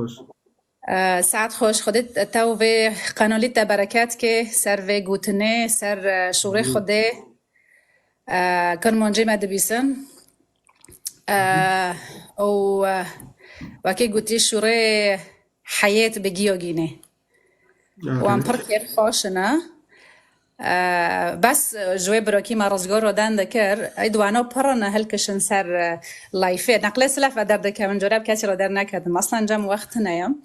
خوش. ساعت خوش خودت تو و قنالی برکت که سر و گوتنه سر شوره خوده کن منجی مدبیسن او وکی گوتی شوره حیات بگیو گینه و ام پر کر خوشنا بس جوی براکی مرزگار رو دنده کر ایدوانا پرنا هلکشن سر لایفه نقل سلف و در دکه من جرب کسی رو در نکردم اصلا جم وقت نیم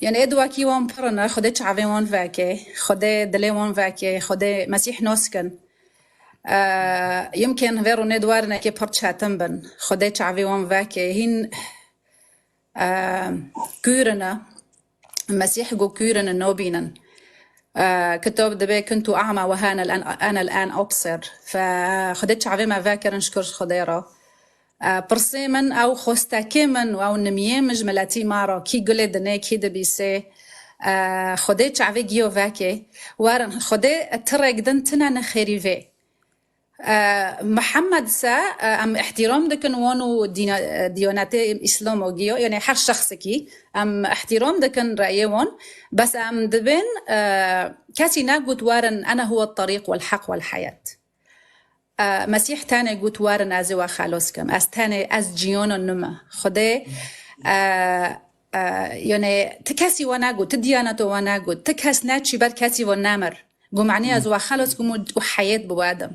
يعني ادوا كي وان برنا خدت شعبي وان فاكي خدت دلي وان فاكي خدت مسيح نوسكن يمكن غيرو ندوارنا كي برتشاتن بن خدت شعبي وان فاكي هن كورنا المسيح جو كورنا نوبينا كتب دبي كنت أعمى وهانا الآن أنا الآن أبصر فخدت شعبي ما فاكر نشكر خديرة برسيمن أو خوستاكيمن أو نميه مجملاتي مارا كي قولي دني كي دبيسي خدي شعبي جيو فاكي وارن خدي ترى قدن تنا نخيري محمد سا ام احترام دكن وانو دياناتي اسلام وجيو يعني هر شخص كي ام احترام دكن رأيون بس ام دبن كاتي ناقود وارن انا هو الطريق والحق والحياة مسيح تاني قوت وارن ازي وخلاص كم از تاني از جيون النما خدي يعني تكاسي وناقود تديانته وناقود تكاس ناتشي بر كاسي ونامر قو معني از وخلاص قوم وحياة بوادم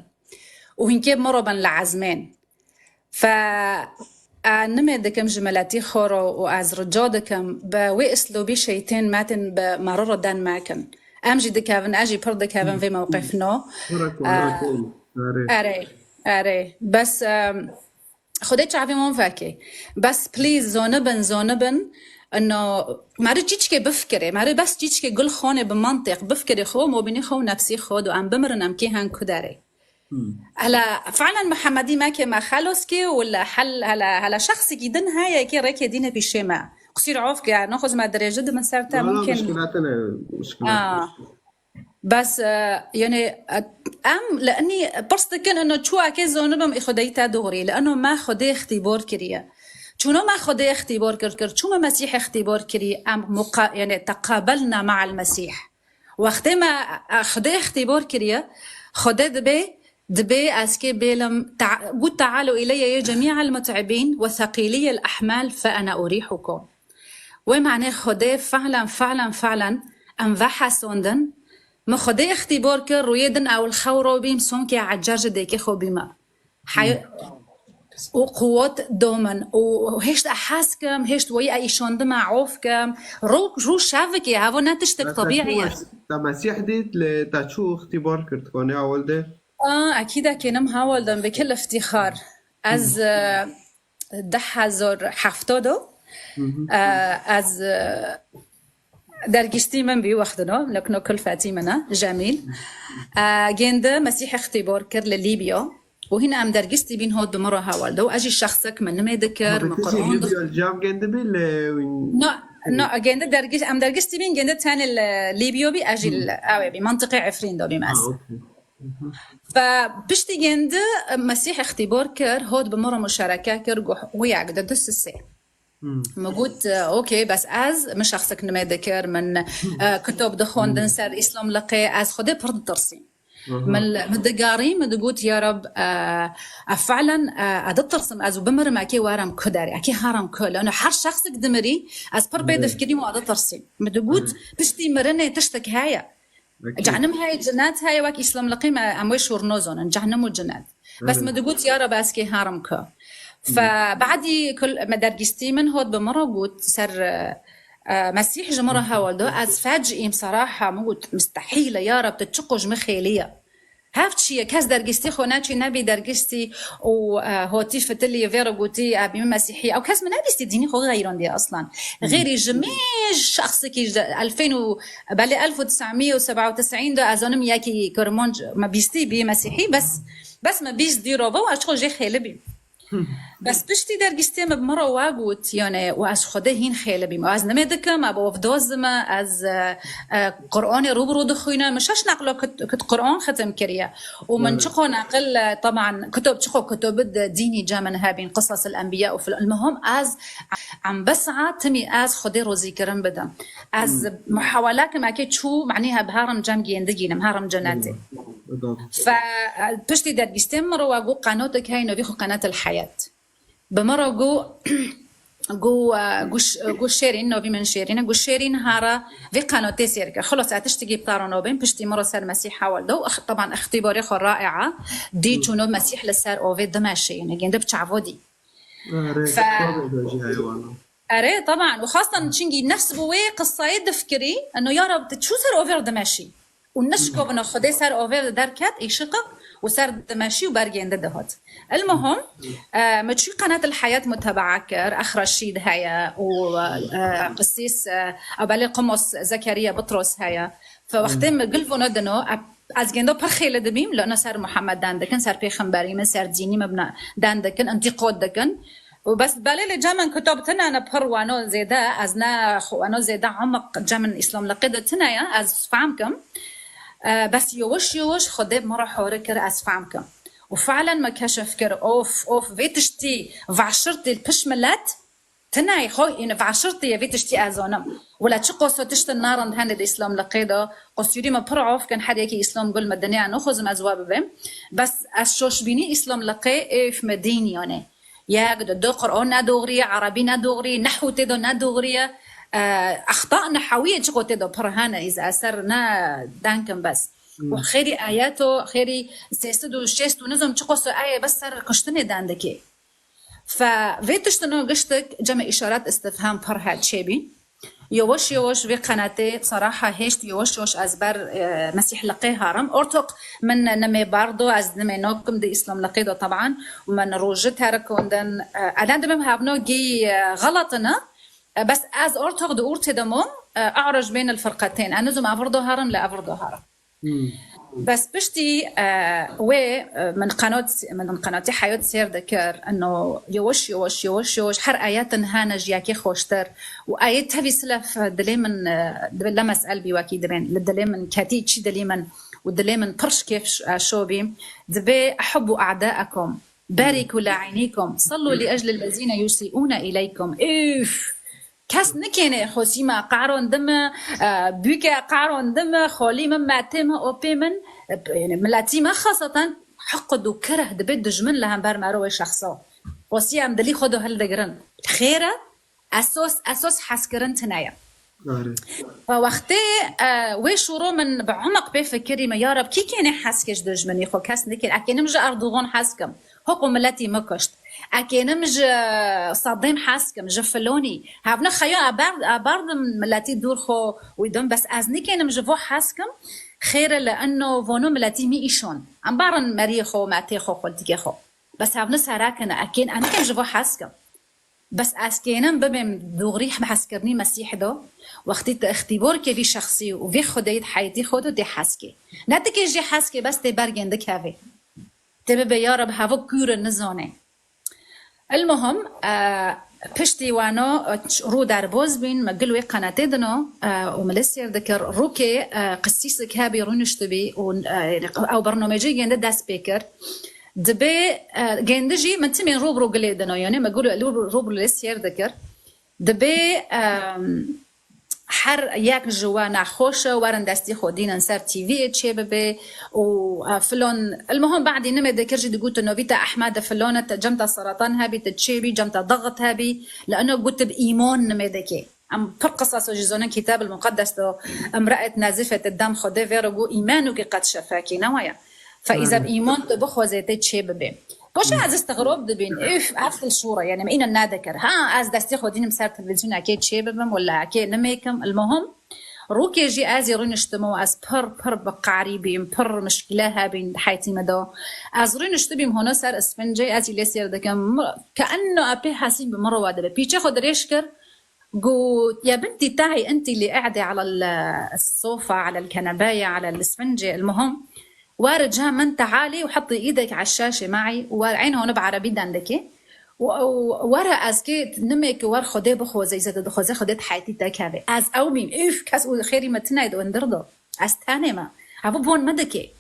وهنكي مربا لعزمين ف نمي دكم جملاتي خورو وأز رجادكم بوي اسلوبي شيتين ماتن بمرور دان ماكن امجي دكافن اجي پر دكافن في موقفنا اري بس خديت شعبي مون فاكي بس بليز زونبن انه ماري تشيكي بفكري ماري بس تشيكي قل خوني بمنطق بفكري خو مو بيني خو نفسي خود وام بمرنم كي هان كداري هلا فعلا محمدي ما كما خلص كي ولا حل هلا شخص جدا هاي كي ركي دينا بشيما قصير عوفك يعني ناخذ ما درجه من سرتا ممكن مشكلتنا بس يعني ام لاني برستكن انه شو اكيد زونبم اخديتا دغري لانه ما خدي اختبار كريه شنو ما خدي اختبار كر شو ما مسيح اختبار كري ام يعني تقابلنا مع المسيح وقت ما خدي اختبار كريه خدي دبي اسكي بيلم قلت تعالوا الي يا جميع المتعبين وثقيلي الاحمال فانا اريحكم ومعنى خدي فعلا ام بحثوندن ما خدي اختبار كر رويدن او الخورو بيم سونكي عجرج ديكي خو بما وقوات دومن وهيشت احاسكم هيشت ويا ايشوند مع عوفكم رو شافكي هاو ناتشتك طبيعي مسيح ديت لتشو اختبار كرت كوني اول ده اكيد كنم هاولدم بكل افتخار از 10,070 از درجتي من بي وحدنا لكنه كل فاتيمنا جميل جنده مسيح اختبار كر لليبيا وهنا ام درجتي بين هود بمره هاولده واجي شخصك من ما يذكر مقرون ليبيا الجام جنده بي لا جنده درجه ام درجتي بين جنده ثاني ليبيا بي اجي او بمنطقه عفرين دو بماس فبشتي جنده مسيح اختبار كر هود بمره مشاركه كر وياك ده دسسي ما قلت اوكي بس از مش شخصك نما ذكر من كتب دخون دنسر اسلام لقي از خدي برد ترسي من دقاري ما قلت يا رب فعلا ادت ترسم از بمر ما كي وارم كداري اكي هارم كل انا حر شخصك دمري از بر بيد فكري مو ادت ترسي ما قلت بشتي مرنه تشتك هيا جهنم هاي جنات هاي واك اسلام لقي ما امويش ورنوزون جهنم وجنات بس ما قلت يا رب اسكي هارم كل فبعدي كل مدرجتي من هود بمرة قلت سر مسيح جمرة هاولدو از فاجئي بصراحة موت مستحيلة يا رب تتشقج مخيلية هافت شيء كاس درجتي خوناتي نبي درجتي وهوتي فتلي فيرا قلتي أبي مسيحي أو كاس من نبي ديني خو غيرون دي أصلا غيري جميع شخص كي 1997 ده أظنم ياكي كرمون ما بيستي بي مسيحي بس ما بيش دي روبا وأشخو جي خيلبي بس بشتي در گستیم بمرا واقوت یعنی و از خوده هین خیلی بیم و از نمیدکم ابا وفدازم از قرآن روبرو دخوینه مشاش نقلا كت قرآن ختم كريه ومن شقو نقل طبعا كتب ديني جا من هابين قصص الأنبياء وفي المهم از عم بسعى تمي از خوده روزي كرم بدم از محاولات ما كي شو معنيها بهارم جام جيندگي هارم جناتي فبشتي در گستیم مرا واقو قناتك هاي نوبيخو قناة الحياة بمرة جو شيرين نوبي من شيرين جو شيرين هارا في قناتي سيركا خلاص عتشتجي بطارو نوبين بشتي مرة سر مسيح والدو طبعا اختباري خو رائعة دي تشونو مسيح لسر اوفي دمشق يعني جند بتشعفودي ف أري طبعا وخاصة تشينجي نفس بوي قصة يدفكري انه يا رب تشو سر اوفر دمشق ونشكو بنا خدي سر اوفر دركات يشقق وسر دمشي وبرجين دهات المهم متشي قناة الحياة متابعة كر أخ رشيد هيا وقسيس أبالي قمص زكريا بطرس هيا فوقتين قلبوا ندنو از جندو برخيل دبيم لأنه سر محمد داندكن سر بيخنبري من سر ديني مبنى داندكن انتقاد دكن وبس بالي جامن كتب تنا أنا بحر وأنا زيدا أزنا وأنا زيدا عمق جامن إسلام لقيدة تنا يا از فهمكم بس يوش خدي مرة حوركر أسفعمكم وفعلا ما كشف كر أوف فيتشتي وعشرتي البشملات تناي خوي إن وعشرتي فيتشتي أزانم ولا تشقص وتشت النار عند هند الإسلام لقيدا قصيري ما برعوف كان حد يكي إسلام قل مدنيا نأخذ مزواب بهم بس أشوش بيني إسلام لقي في مدينة يعني يا قد قرآن ندغري عربي ندغري نحو تدو ندغري أخطاء نحوية شقو تدو برهانة إذا أثرنا دانكم بس وخيري آياته خيري سيستدو الشيستو نظم شقوسو آية بس سر قشتني داندكي ففيتشتنو قشتك جمع إشارات استفهام برهاد شيبي يوش في قناتي صراحة هشت يوش أزبر مسيح لقي هارم أرتق من نمي باردو از نمي نوكم دي إسلام لقيدو طبعا ومن روجت هاركوندن أدان دمم هابنو جي غلطنا بس از أرتق دو أرتدمو أعرج بين الفرقتين أنا زم أفردو هارم لا أفردو هارم بس بشتي من قناتي حياة سير ذكر انه يوش حر ايات هانج ياكي خوشتر وايات هذه سلف دليمن لما اسال بواكي دبن لدليمن كاتي شي دليمن ودليمن برش كيف شوبي دبي احبوا اعداءكم باركوا لعينيكم صلوا لاجل الذين يسيئون اليكم كاس نكينه خوسيما قارون دم بوكا قارون دم خالي من معتم او بيمن يعني ملاتي ما خاصه حقد وكره دبد دجمن لهم بر مروي شخصا وسيام دلي خدو هل دغرن خيره اساس حسكرن تنايا فوقتي وشورو من بعمق بفكري ما يارب كي كان حسكش دجمني خو كاس نكين اكنمج اردوغان حسكم حقوق ملاتي مكشت اكنمج صادم حسكم جفلوني هابنا خيا ابارد ملاتي دور خو ويدم بس از نكينمج فو حسكم خير لانه فونو ملاتي مي ايشون ام بارن مريخو ماتيخو قلتي خو بس هابنا سراكنا اكن انا كان جفو حسكم بس اسكينم ببم دوغري حسكرني مسيح دو وقتی اختبار که وی شخصی و وی خدایت حیاتی خودو دی حسکی نه تکی جی حسکی بس دی برگنده کهوی تبه به یارب هوا کور نزانه المهم پشتی وانا رو در باز بین مقلوی قناته دنا و ملسیر دکر رو که قسیس که بیرونشت بی او برنامجی گنده دست بکر دبه گنده جی من تیمین رو گلی دنا یعنی مقلو رو لسیر دکر دبه حر یک جوانا خوش ورن دستی خودین سر تیوی چه ببه و فلان المهم بعدی نمی ذکر جدی قلت انه بیت احمد فلانه جمت سرطان هبی تشيبي جمت ضغط هبی لانه قلت بايمان نمی ذکی ام پر قصص جزونه كتاب المقدس تو امراه نازفه الدم خده ورگو ایمانك قد شفاكي نوايا فاذا بايمان تبخوزت چه ببه باشه از استغراب دبین عرفت الصوره يعني ما إنا نذكر ها از دستي خودين مسار تلفزيون اكيد شبابم ولا اكيد نميكم المهم روكي جي ازي رنشتمو از پر بقعريبي پر مشكلها بين حياتي مدى از رنشتبيم هنا سر اسفنجي ازي لسير دكم كانه ابي حاسين بمره واحده بيجي خد ريشكر قلت يا بنتي تعي انت اللي قاعده على الصوفه على الكنبايه على الاسفنجه المهم وارد جا من تعالي وحطي ايدك على الشاشه معي وعينه هون بعربي دندكي ورا از که نمیک ور خدا بخوزه زده خوزه خودت حیاتی تکه از او بیم ایف کس او خیری متناید و اندرده از تنه ما هفو بون مدکه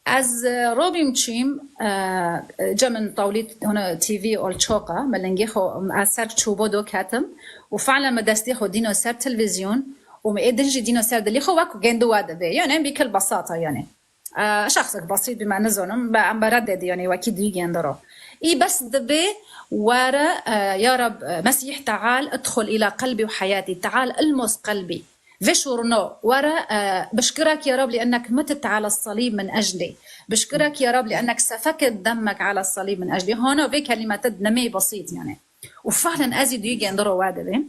از روبیم چیم جمن طاولت هنا تي في الشوقة ملنجي خو أثر شوبو دو كاتم وفعلا ما دستي خو ديناصور تلفزيون وما إدرج ديناصور دلي خو واكو جندو وادا بي يعني بكل بساطة يعني شخصك بسيط بمعنى زونم عم بردد يعني واكيد يجي عندره إيه بس دبي ورا يا رب مسيح تعال ادخل إلى قلبي وحياتي تعال المس قلبي فيشورنو ورا بشكرك يا رب لأنك متت على الصليب من أجلي بشكرك يا رب لأنك سفكت دمك على الصليب من أجلي هنا في كلمات نمي بسيط يعني وفعلا أزيد يجي اندرو وادبي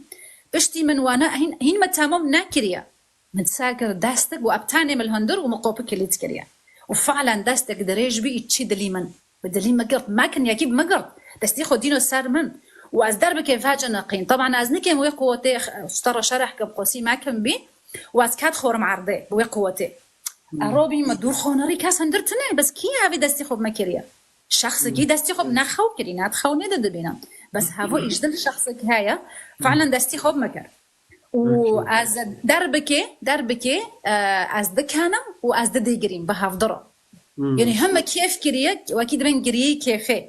بشتي من وانا هين متامم ناكريا متساكر داستك وابتاني من الهندر ومقوبك اللي تكريا وفعلا داستك دريج بي اتشي دليمن بدليل ما قرط ما كان يكيب ما قرط دستي خو دينو سار من واز دربك فاجا نقين طبعا از نكم وي قوتي اشترى شرح قبقوسي ما كان بي واز كات خور معرضي وي قوتي الروبي مدور خونري كاس هندرتني بس كي هافي دستي خو مكريا شخص كي دستي خو نخو كرينات خو ند دبينا بس هافو يجدل شخصك هيا فعلا دستي خو مكر واز دربكي از دكانم واز ديجرين بهافضره يعني هم كيف كريا واكيد بين كريي كيفه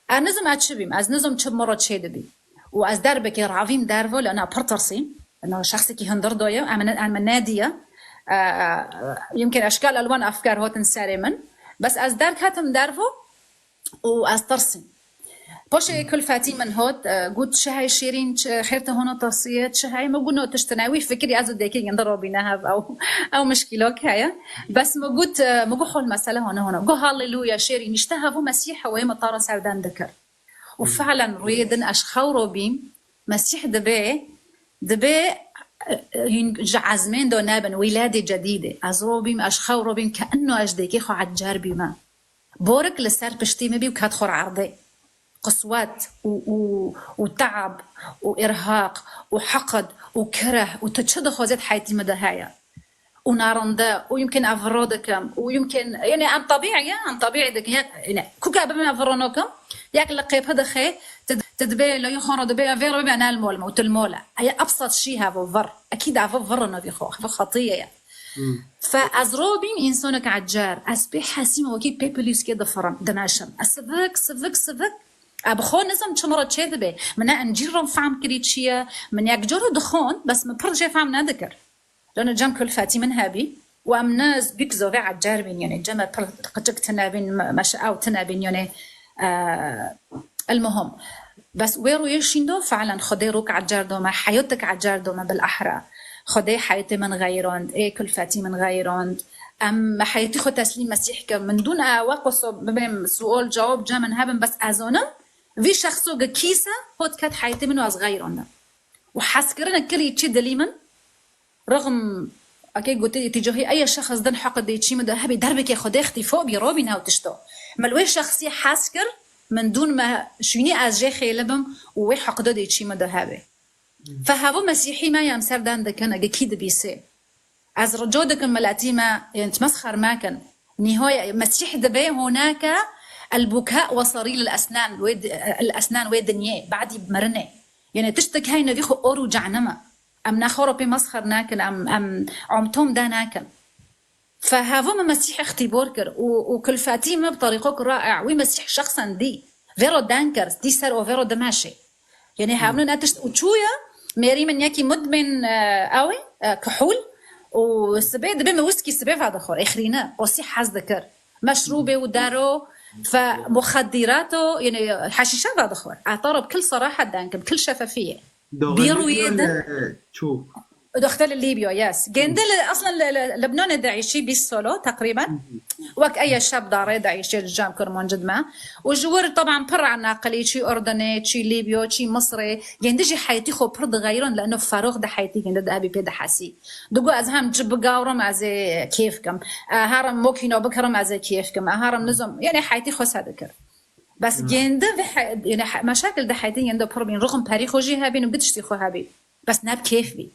از نظم اتشبیم از نظم چه مراد شده بی و از در بکی راویم در ول انا پرترسیم انا شخصی که هندر دایم اما نادیه يمكن اشكال الوان افكار هوتن ساري من بس از در كاتم درفو و از ترسیم باش كل فاتي من هوت قلت شهاي شيرين خيرته هنا تصيت شهاي ما قلنا تشتناوي فكري ازو ديكي يندرو بينها او مشكله هيا بس ما قلت ما قحوا المساله هنا قو هاليلويا شيرين اشتهفوا مسيح وهي مطار سردان ذكر وفعلا ريدن اشخورو بيم مسيح دبي عزمين دو نابن ولاده جديده ازرو بيم اشخورو بيم كانه اجديكي خو عجار بيما بورك لسر بشتيمه بي وكادخر عرضي قسوات وتعب وإرهاق وحقد وكره وتشد خوزت حياتي مدهايا ونارندا ويمكن أفرادكم ويمكن يعني عن طبيعي دك يعني كوكا بما أفرانوكم ياك لقيب هذا خي تدبي لو يخون دبي فيرو بأنا المول موت المولى هي أبسط شيء هذا فر أكيد عفو فرنا في خطية يعني فأزروبين إنسانك عجار أسبح حسيم وكيد بيبليس كده فرم دماشم سفك أبخون نظام شمرة شذبة من أنجيرهم فهم كريتشيا من يجروا دخون بس من برجع فهم نذكر لأن جم كل فاتي من هابي وأمناز بيكزو في عجاربين يعني جم قدك تنابين مش أو تنابين يعني المهم بس ويرو يشيندو فعلا خدي روك عجار دوما حياتك عجار دوما بالأحرى خدي حياتي من غيرند إيه كل فاتي من غيرند أم حياتي خد تسليم مسيحك من دون أوقف بين سؤال جواب جا من هبن بس أزونم في شخصو كيسة هوت كات حياتي منو از غيرنا وحاسكرنا كل يتشي دليما رغم أكيد قلت لي تجاهي أي شخص دن حقد يتشي مدهبي دربك يا خدي اختفاء بيروبي ناو تشتو ملوي شخصي حاسكر من دون ما شوني از جي خيلبم ووي حقد يتشي مدهبي فهابو مسيحي ما يمسر دان دكان أكيد بيسي از رجودك ملاتي ما يعني تمسخر ما كان نهاية مسيح دبي هناك البكاء وصريل الأسنان ويدنيا بعدي بمرنة يعني تشتك هاي نذيخو أورو جعنما أم ناخورو بمسخر ناكن أم عمتهم دا ناكن فهذا ما مسيح اختباركر وكل فاتيمة بطريقك رائع ومسيح شخصا دي فيرو دانكرز دي سر وفيرو دماشي يعني هابنو ناتشت وشوية ميري من ياكي مدمن قوي كحول والسبيد بما وسكي السبيد هذا خور اخرينا وصيح حاز ذكر مشروبه ودارو فمخدراته يعني حشيشات هذا خور اعترف بكل صراحه دانك بكل شفافيه بيرويدا شوف دختل الليبيا ياس جندل اصلا لبنان داعشي بالسولو تقريبا وك اي شاب داري داعشي الجام كرمون جد ما وجور طبعا بر عن عقلي شي اردني شي ليبيا شي مصري جندجي حياتي خو برد غيرون لانه فاروق ده حياتي جند ابي بيد حسي دغو از هم جب قاورم از كيفكم هرم موكينو بكرم از كيفكم هرم نظم يعني حياتي خو صدقر بس جند يعني مشاكل ده حياتي جند بروبين رغم تاريخ وجي هابين وبتشتي خو هابي بس ناب كيفي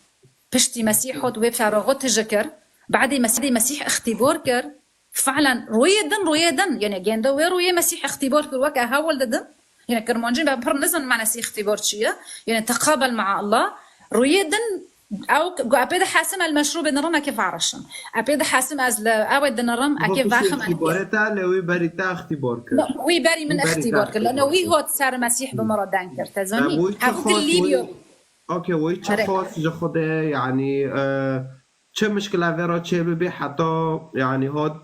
بشتي مسيح وب فاروغوت تجكر بعد مسيح اختبار كر فعلا رويدن يعني جندو ويروي مسيح اختبار كر وكا هاول ددن يعني كرمانجين ببر نزن معنى سي اختبار شيء يعني تقابل مع الله رويدن او ابيد حاسم المشروب نرم كيف عرشن ابيد حاسم از اود نرم هو اكيف بشي واخم انك اختبارتا لوي بريتا اختبار كر وي باري من بريتا اختبار كر لانه اختبار وي هو سار مسيح بمرضان كر تزاني وي هاخد خاص الليبيو وي اوكي وي خاص جو خوده يعني چه مشكلة فيرا چه ببي حتى يعني هاد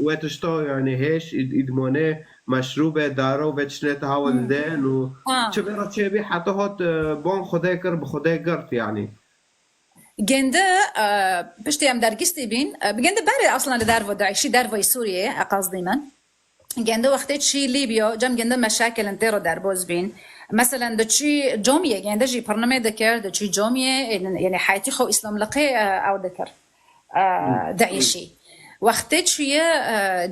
واتشتا يعني هيش ادمانه مشروب دارو وچنه تحول دين و چه فيرا چه بي حتى هاد بان خوده كر بخوده گرت يعني جنده بشتي ام درگستی بین بجنده بره اصلا لدارفو داعشي دارفو سوريا قصدي من جنده وقتی چی لیبیا جم جنده مشاکل انترو در باز بین مثلا دچی جامعه جنده جی برنامه دکر دچی جامعه يعني حياتي خو اسلام لقي او دکر داعشي وقتی چی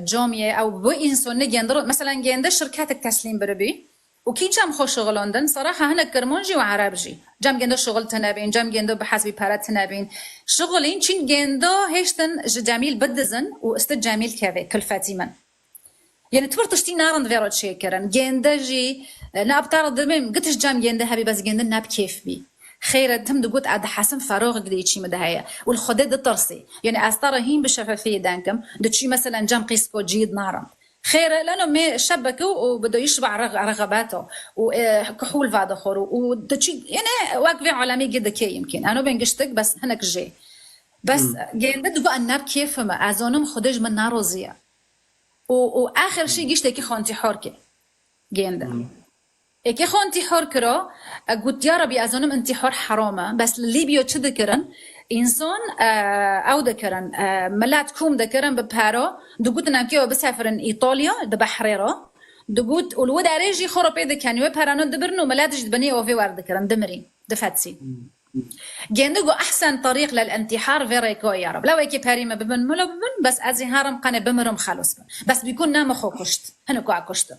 جامعه او بو انسان جنده مثلا جنده شركات التسليم بربي وكي جام خو شغلاندن صراحة هنا كرمانجي وعربجي جام جندو شغل تنابين جام جندو بحسبي بارات تنابين شغلين چين جندو هشتن جميل بدزن واستد جميل كافي كل فاتيمن يعني تفرطشتي نارن فيرود شيكرن جندا جي نابتار دمم قتش جام جندا هبي بس جندا ناب كيف بي خير تم دقوت عاد حسن فراغ قدي شي مدهيا والخدد الطرسي يعني استرى هين بالشفافية دانكم دتشي مثلا جام قيسكو جيد نارن خير لانه ما شبكوا وبده يشبع رغباته وكحول بعد اخر ودتشي يعني واقفين عالمي جدا كي يمكن انا بنقشتك بس هناك جي بس جيندد بقى الناب كيف ما ازونم خدج من ناروزيا واخر شيء قشتك خونتي حركه جيندا اكي خونتي حركرا قلت يا ربي ازونم انتحار حرامه بس اللي بيو تذكرن انسان او ذكرن ملات كوم ذكرن ببارا دقوت ناكيو بسافرن ايطاليا دبحريرا دقوت والود عريجي خرب اذا كان يبهرانو دبرنو ملاتش دبنيه وفي ورد ذكرن دمرين دفاتسي جندقو احسن طريق للانتحار فيريكو يا رب لو اكي باري ما ببن ملو ببن بس ازي هارم قني بمرم خلص بس بيكون نام خو كشت هنكو عكشت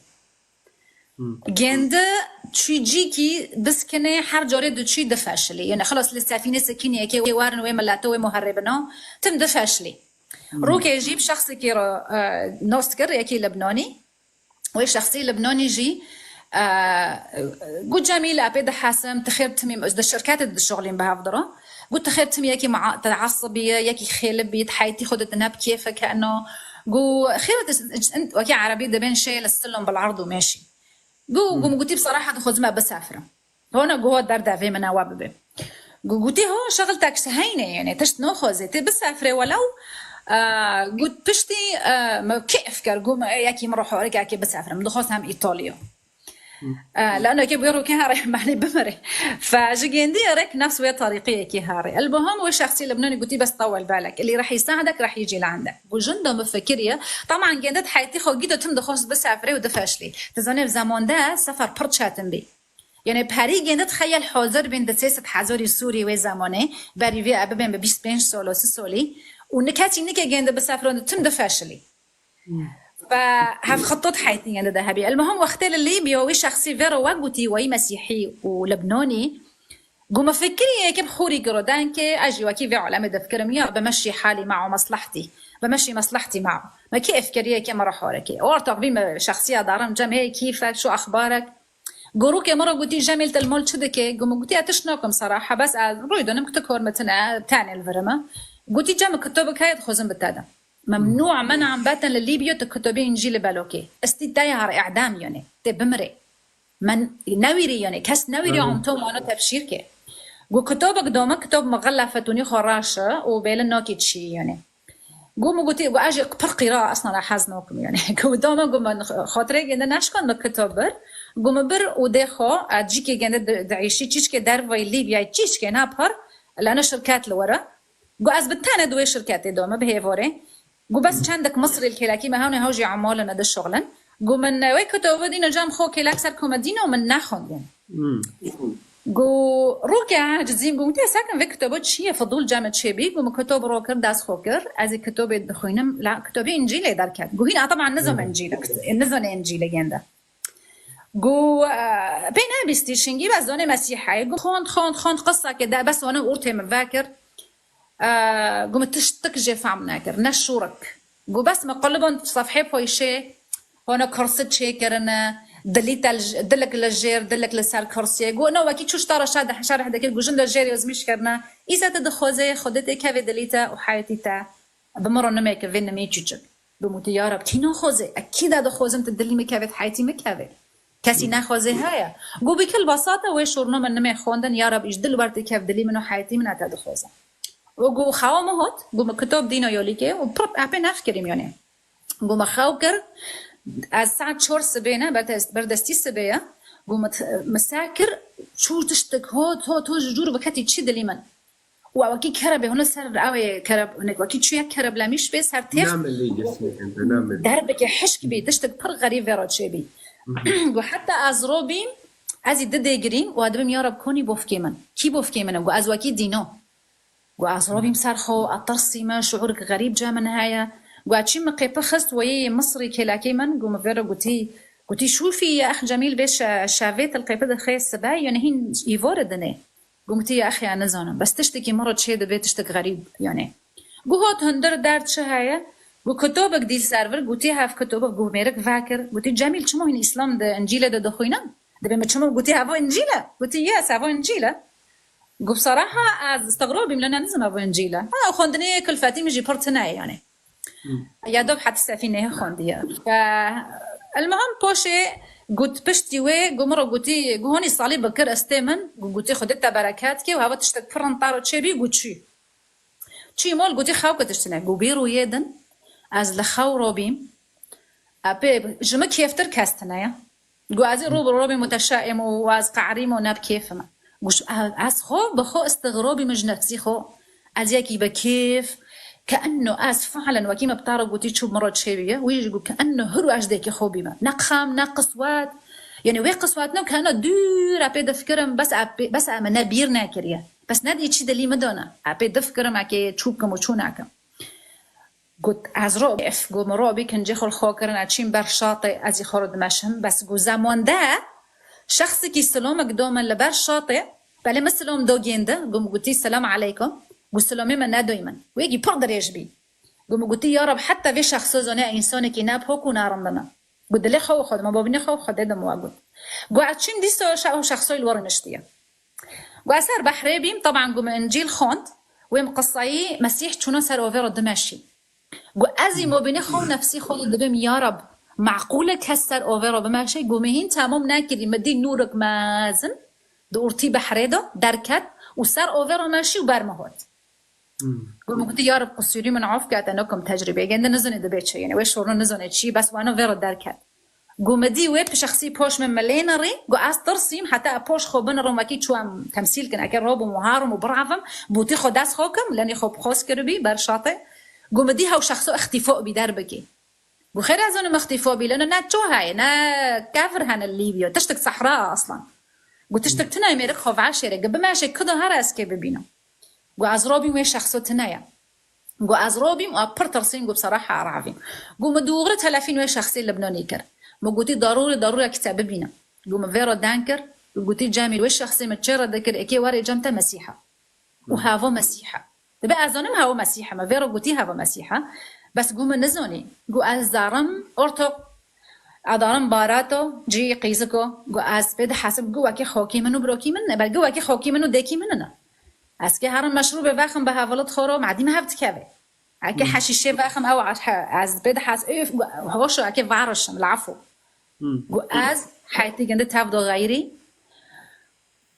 جنده تشيجيكي بس كنه هر جاري دشي دفاشلي يعني خلاص للسفينه سكينه كي وارن وي ملاتو وي مهربنا تم دفاشلي روك يجيب شخص كي نوستكر يكي لبناني وي شخصي لبناني يجي قلت جميل أبيد حاسم تخير تميم إذا الشركات الشغلين بهافضرة قلت تخير تميم يكي مع تعصبية يكي خيل بيت حياتي خدت الناب كيف كأنه قو خير أنت وكي عربي ده بين شيء للسلم بالعرض وماشي قو قلتي بصراحة خذ ما بسافرة هنا قو دار دافي من أواببه قلتي هو شغلتك سهينة يعني تشت نوخذ تي بسافرة ولو قلت بشتي ما كيف كرقوم يكي مروح ورجع كي بسافرة مدخلت هم إيطاليا لانه كي بيرو كي هاري معني بمري فجيندي رك نفس ويا طريقيه كي هاري المهم هو الشخصي اللبناني قلتي بس طول بالك اللي راح يساعدك راح يجي لعندك وجنده مفكريه طبعا جندت حياتي خو جيتو تم دخلت بسافري ودفاشلي تزاني في زمان ده سفر برتشاتن بي يعني بهاري جندت تخيل حاضر بين دسيسة حزاري سوري وزمانه بري في ابين ب 25 سال سولي ونكاتي نيكا جنده بسافرون تم دفاشلي فهف خطط حياتي يعني ذهبي المهم وقت اللي بيوي شخصي فيرو وقتي وي مسيحي ولبناني قوم فكري كيف حوري قردان كي اجي وكيف علامة دفكرم يا بمشي حالي معه مصلحتي بمشي مصلحتي معه ما كيف افكريه كي مرة حوركي اور تقويم شخصية دارم جمعي كيفك شو اخبارك قروك مرة قلتي جميلة المول شدكي قوم قلتي اتشناكم صراحة بس رويدو نمكتك هرمتنا تاني الفرمة قلتي جمع كتبك هاي تخوزن بالتادا ممنوع منعا باتا لليبيو تكتبي انجيل بالوكي استدايار اعدام يعني تبمري من نويري يعني كاس نويري عمتو مانو تبشير كي قو كتبك دوما كتب مغلفة توني خراشة وبيل النوكي تشي يعني قوموا قلتي واجي بر قراءة اصلا راح حزنوكم يعني قو دوما قوم خاطري قلنا ناشكون مكتبر قوم بر وديخو اجيكي قلنا دعيشي تشيشكي دارفاي ليبيا تشيشكي نابهر لأنا شركات لورا قو أزبتانا دوي شركات دوما بهيفوري قو بس عندك مصري الكلاكي ما هوني هوجي عمالنا ده الشغلن قو من وي كتبوا دينا جام خو كلاك سر كومدينا ومن ناخن يعني قو روكا جزيم قو متى ساكن في كتبوا شيء فضول جامد شبي قو مكتوب روكر داس خوكر از كتب دخوينم لا كتبي انجيل دركات قو هنا طبعا نزم انجيل نزم انجيل جنده قو بين بيستيشنجي بس دوني مسيحي قو خوند قصة كده بس وانا قلت مفاكر قمت تشتكجي فعم ناكر نشورك قو بس مقلبون صفحي بويشي هنا كرست شي كرنا دلك للجير دلك لسر كرسي جو انا وكي شو اشترى شارح دك جوجن الجير يزمش كرنا اذا تدخوزه خدت كافي دليتا وحياتي تا بمره نميك فين ميتشك بموت يا رب تينو خوزه اكيد هذا خوزم تدلي مكافي حياتي مكافي كاسي ناخوزه هيا جو بكل بساطه وش ورنا من نمي خوندن يا رب ايش دل برتي كيف دلي منو حياتي من هذا خوزه وجو خاوم هات جو كتاب دينا يوليكي وبرب ابي نفكريم يعني جو ما خاوكر از ساعت 4 سبينا بردستي سبيا جو مساكر شو تشتك هو تو جور وكتي تشي دليمن وكي كرب هنا سر اوي كرب هناك وكي شويه كرب لا مش بس هرتيخ نعمل لي جسمي انت نعمل دربك حشك بي تشتك بر غريب فيرات شبي وحتى از روبين از دديجرين وادبم يا رب كوني بوفكي من كي بوفكي من وأز وكي دينو وأز روبين صرخو الطرسي ما شعورك غريب جا من هايا وأتشي مقيبة خست ويا مصري كلاكي من قوم فيرا قلتي شوفي يا أخ جميل بيش شافيت القيبة دخيل السباي يعني هين يفوردني قمتي يا أخي أنا زانم بس تشتكي مرة شيء دبي تشتك غريب يعني قهوت هندر دارت شهاية وكتبك دي سيرفر قلتي هاف كتبك قو ميرك فاكر قلتي جميل شمو هين إسلام ده إنجيلة ده دخوينا دبي ما شمو قلتي هافو إنجيلة قلتي ياس هافو إنجيلة قو بصراحة استغربي من لنا نزم هافو إنجيلة أنا خندني كل فاتي مجي برتناي يعني يا دوب حتى السفينة خندية فالمهم بوشي قلت بشتي وي قمرة قلتي هوني صليب بكر استمن قلتي خدتها بركاتك وهذا تشتك فرن طارو تشبي قلت شي مول قلتي خاوك تشتنا قبيرو يدن از لخاو روبيم أبي جمك يفتر كاستنايا قوازي روبي متشائم واز قعريم وناب كيفما قش از خو بخو استغرابي مج نفسي خو از ياكي بكيف كأنه آس فعلا وكيما بطارق وتيشوف مرات شبيه ويجي كأنه هرو أجدك خوبي ما نقخام ناقصوات يعني وي قصواتنا كأنه دور أبي دفكرم بس أما نبير ناكريا بس نادي تشي دلي مدونا أبي دفكرم أكي تشوفكم وتشوناكم قلت از رو اف قو مرابي كان جيخل خوكرن أتشين بر شاطئ أزي خورد مشهم بس قو زمان ده شخصي كي سلامك دوما لبر شاطئ بله مسلم دو جينده قوم قلتي السلام عليكم والسلامي من دائما ويجي بقدر يجبي قوم قلتي يا رب حتى في شخص زنا إنسان كي ناب هوك ونارم لنا قلت لي خو خد ما بابني خو خد هذا مواجد قعدت شين دي شخصي الورا نشتيه وأسر بحريبيم طبعا قوم إنجيل خونت ومقصي مسيح شنو صار أوفر دمشي وأزي ما بيني خو نفسي خو دبم يا رب معقولة كسر أوفر بمشي قومين تمام ناكري مدين نورك مازن دورتي بحريدو دركت وصار أوفر ماشي وبرمهات قلت يا رب قصيري من عوف كات أنكم تجربة جند نزن دبيت شيء يعني ويش شورن نزن شيء بس وأنا فيرو دركت قومدي ويب شخصي بوش من ملينري قاس ترسيم حتى بوش خوبنا روم أكيد شو عم تمثيل كن أكيد روب ومهارم وبرعفم بوتي خداس خوكم لاني خوب خوس كربي برشاطئ قومدي هاو شخصو اختفاء بدربكي وخير أظن اختفاء بي لأنه ناتشو هاي نا كافر هن الليبيا تشتك صحراء أصلا قلت تشتك تناي ميرك خوف عشرة قبل ما شيء كده هراس كي ببينه قاز روبي وين شخصو تنايا قاز روبي وأبر ترسيم بصراحة عرافين قوم دوغرت هلافين وين شخصي لبناني كر ما قلتي ضروري كتاب ببينه قوم فيرو دانكر قلتي جامل وين شخصي متشرة ذكر إكي واري جمته مسيحة وهذا مسيحة تبقى أظنم هو مسيحة ما فيرو قلتي هذا مسيحة بس قوم نزوني قاز دارم أرتو أدارم باراتو جي قيزكو قاز بده حسب قوة كي خوكي منو بروكي منه بل قوة كي خوكي منو ديكي مننا اسكي هرم مشروب وخم به حوالت خورم عادي ما هفت كبه اكي حشيشه وخم او از بده حس اف هوشو اكي وارشم العفو قاز حياتي جند تفضل غيري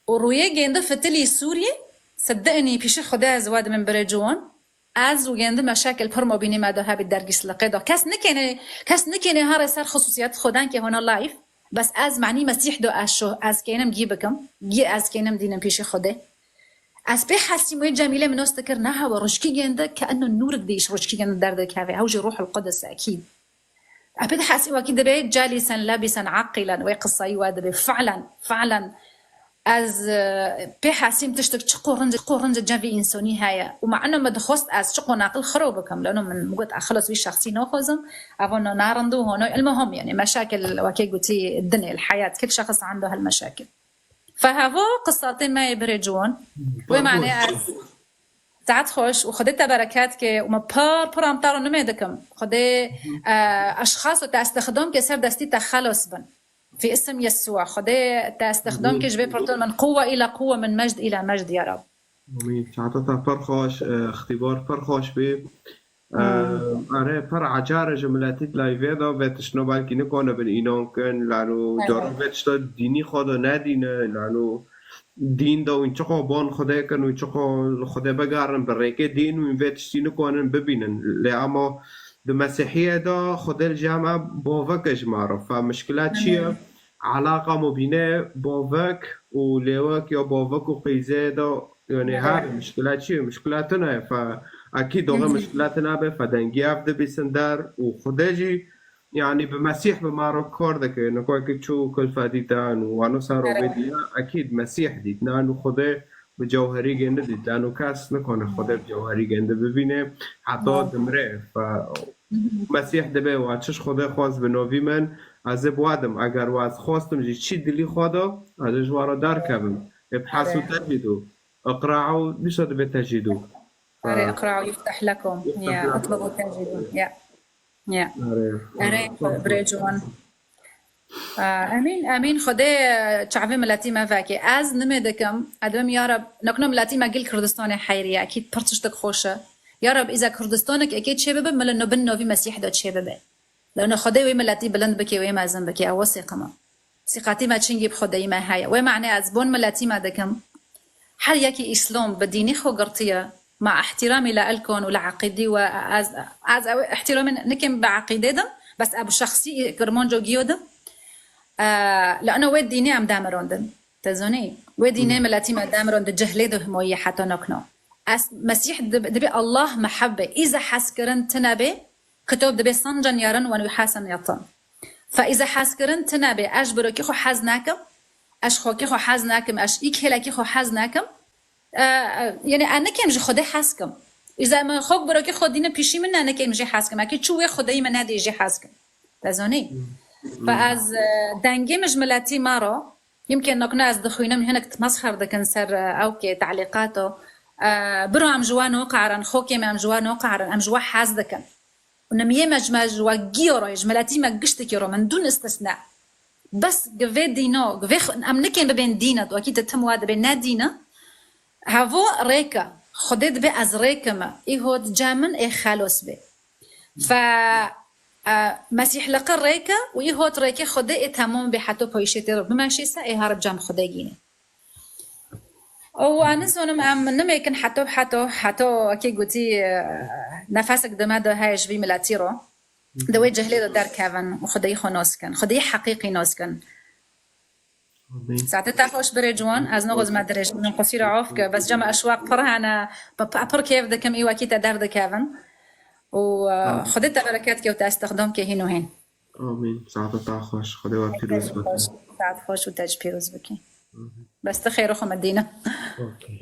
ورويه جند فتلي سوري صدقني بيش خدا زواد من برجوان از وجند مشاكل برمو بيني ما ده بالدرجس لقيده كاس نكني هر سر خصوصيات خدان که هنا لايف بس از معني مسيح دو اشو از كينم جيبكم جي از كينم دينم بيش خدا از به حسيمه جميله من استكر نها ورشكي جنده كانه النور ديش رشكي جنده درد كافي هوجي روح القدس اكيد ابد حسيمه كده بيت جالسا لابسا عاقلا ويقصي وادب فعلا از به حسيم تشتك قرنج جافي انساني هيا ومع انه ما دخست از شقو ناقل خروبكم لانه من مقد اخلص بي شخصي ناخذهم افونو نارندو هنا المهم يعني مشاكل وكي قلتي الدنيا الحياه كل شخص عنده هالمشاكل فهذا قصتين ما يبرجون ومعنى از تعت خوش وخدتها بركات كي وما بار امطار نميدكم خدي اشخاص وتستخدم كسر دستي تخلص بن في اسم يسوع خدي تستخدم كجبه برتون من قوة إلى قوة من مجد إلى مجد يا رب. آمين. ساعتها پرخوش اختبار پرخوش بی آره پر عجار جملاتی لایو دا و تشنو بالکی نکنه بن اینان کن لانو دارو وچتا دینی خدا ندینه لانو دین دا این چقا بان خدا کن و چقا خدا بگارن برای دین و این وچتی نکنن ببینن لی اما د مسیحیه دا خدا الجامعه باوکش معرف فمشکلات چیه علاقه مبینه باوک و لیوک یا باوک و قیزه دا يعني هذه مشكلات شيء مشكلاتنا فأكيد دوغا مشكلاتنا به فدنجي أفضل بسندار وخداجي يعني بمسيح بمارو كوردك إنه كويك تشو كل فاديتان وانو صاروا بديا أكيد مسيح ديتنا إنه خدا بجوهري جنده ديت لأنه كاس نكون خدا بجوهري جنده ببينه حتى دمره فمسيح دبه واتش خدا خواست بنوی من از بوادم اگر واز خواستم جي چي دلي خدا از جوارا دار كبم ابحثوا تجدوا اقرأوا بصد بتجدوا اقرأوا يفتح لكم يا اطلبوا تجدوا يا بريجوان امين خدا چاوی ملتی ما فاکی از نمیدکم ادم یا رب نکنم ملتی ما گل کردستان حیریه اكيد پرتشتك خوشه یا رب اذا کردستانك اكيد چه ببه مل نبن نوی مسیح دا چه ببه لانه خدا وی ملتی بلند بکی وی مازن بکی او ثقه ثقتي ما چنگی بخدای ما هيا و معنی از بون ملتی ما دکم هر يكي إسلام بديني خو قرطية مع احترامي لألكن ولعقيدي وأز احترامي نكم بعقيدة دم بس أبو شخصي كرمان جو جيودم لأنه وين ديني عم دامروندن تزوني وين ديني ملاتي ما دامروند جهلي ده موية حتى نكنا مسيح دبي الله محبة إذا حسكرن تنبي كتب دبي صنجن يرن ونحسن يطن فإذا حسكرن تنبي أجبرك خو حزناكم اش خوکی خو حز نکم اش ایک هلاکی خو حز نکم یعنی انا کم جی خدا حز کم اذا من خوک برا که خودینه پیشی من انا کم جی حز کم اکی چوی خدایی من ندی جی حز کم تزانی فاز دنگی مجملتی مرا يمكن نكون از دخوينم هناك تمسخر دكن سر او كي تعليقاته برو ام جوان وقعرن خوكي ام جوان وقعرن ام جوا حاز دكن ونميه مجمع جيورو جملاتي ما قشتك يرو من دون استثناء بس قفي دينا قفي ام نكين بين دينا واكيد تم واد بين دينا هافو ريكا خدت بي از ريكا ما ايهو جامن اي خالص بي ف مسيح لقى ريكا ويهو ريكا خدي اي تمام بي حتى بايشتي رب ماشي سا اي هرب جام خدي جيني او انا زونم ام نميكن حتى اكي قلتي نفسك دماده هايش بي ملاتيرو دوي جهلي دار كافن وخدي خناس كان خدي حقيقي ناس كان ساعتها تاخوش بريجوان از نغز مدرج من قصير عافك بس جمع اشواق فرها انا بابر كيف ده كم ايوا كيتا دار ده كافن وخدت بركات كي وتستخدم كي هنا وهين امين ساعتها تاخوش خدي وبيروز بك ساعت خوش وتاج بيروز بكي بس تخير خو مدينه اوكي